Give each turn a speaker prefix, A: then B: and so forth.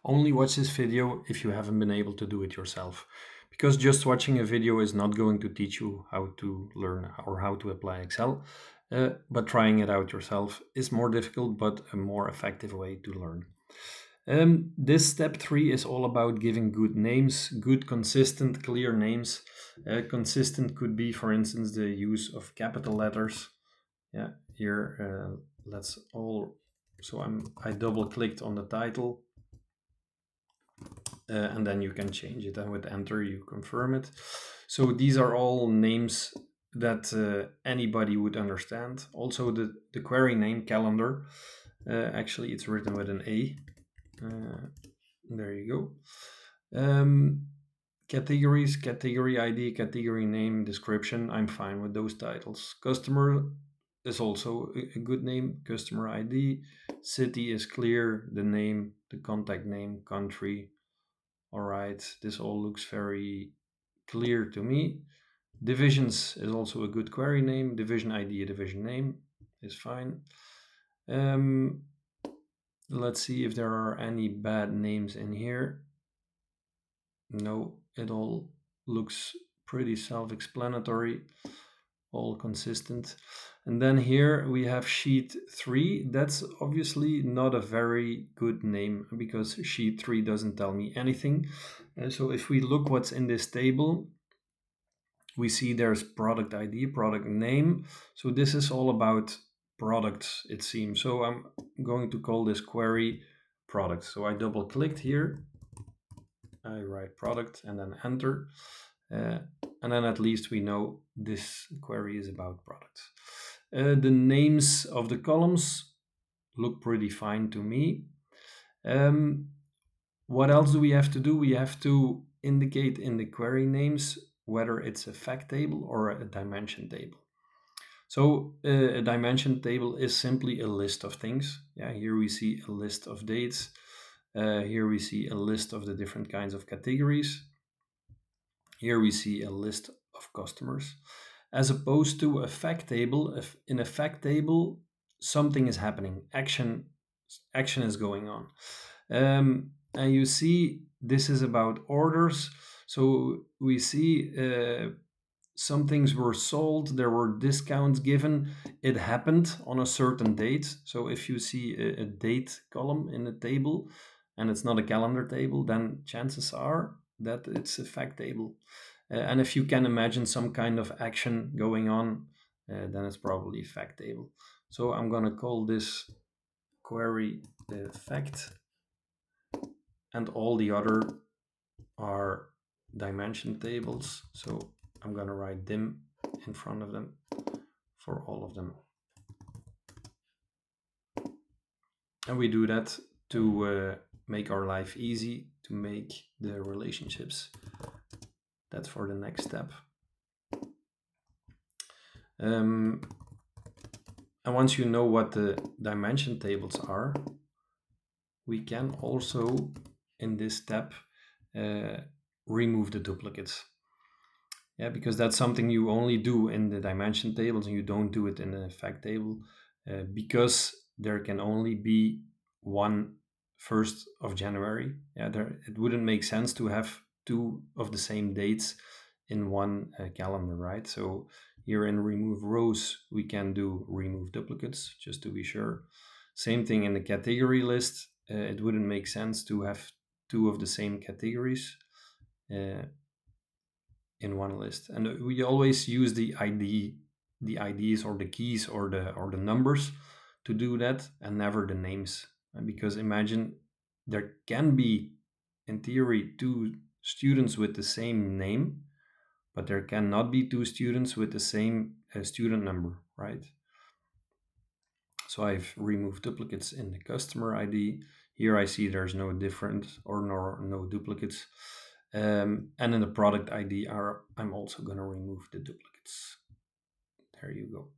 A: Only watch this video if you haven't been able to do it yourself, because just watching a video is not going to teach you how to learn or how to apply Excel, but trying it out yourself is more difficult but a more effective way to learn. This step 3 is all about giving good names, good, consistent, clear names. Consistent could be, for instance, the use of capital letters. Yeah, here let's all. So I double clicked on the title, and then you can change it. And with enter, you confirm it. So these are all names that anybody would understand. Also, the query name calendar. Actually, it's written with an A. There you go. Categories, category ID, category name, description. I'm fine with those titles. Customer is also a good name. Customer ID. City is clear. The name, the contact name, country. All right, this all looks very clear to me. Divisions is also a good query name. Division ID, a division name is fine. Let's see if there are any bad names in here. No, it all looks pretty self-explanatory, all consistent. And then here we have sheet 3. That's obviously not a very good name because sheet 3 doesn't tell me anything. So if we look what's in this table, we see there's product ID, product name. So this is all about products, it seems. So I'm going to call this query product. So I double clicked here, I write product and then enter. And then at least we know this query is about products. The names of the columns look pretty fine to me. What else do we have to do? We have to indicate in the query names whether it's a fact table or a dimension table. So a dimension table is simply a list of things. Yeah, here we see a list of dates. Here we see a list of the different kinds of categories. Here we see a list of customers. As opposed to a fact table, in a fact table, something is happening. Action is going on. And you see, this is about orders. So we see some things were sold, there were discounts given, it happened on a certain date. So if you see a date column in the table and it's not a calendar table, then chances are that it's a fact table. And if you can imagine some kind of action going on, then it's probably a fact table. So I'm going to call this query fact, and all the other are dimension tables. So I'm going to write dim in front of them for all of them. And we do that to make our life easy, to make the relationships. That's for the next step. And once you know what the dimension tables are, we can also, in this step, remove the duplicates. Yeah, because that's something you only do in the dimension tables and you don't do it in the fact table, because there can only be one 1st of January. Yeah, it wouldn't make sense to have 2 of the same dates in one calendar, right? So here in remove rows, we can do remove duplicates just to be sure. Same thing in the category list. It wouldn't make sense to have 2 of the same categories in one list. And we always use the IDs or the keys or the numbers to do that, and never the names. Because imagine there can be, in theory, 2 students with the same name, but there cannot be 2 students with the same student number, right? So I've removed duplicates in the customer ID. Here I see there's no difference or no duplicates. And in the product ID, I'm also going to remove the duplicates. There you go.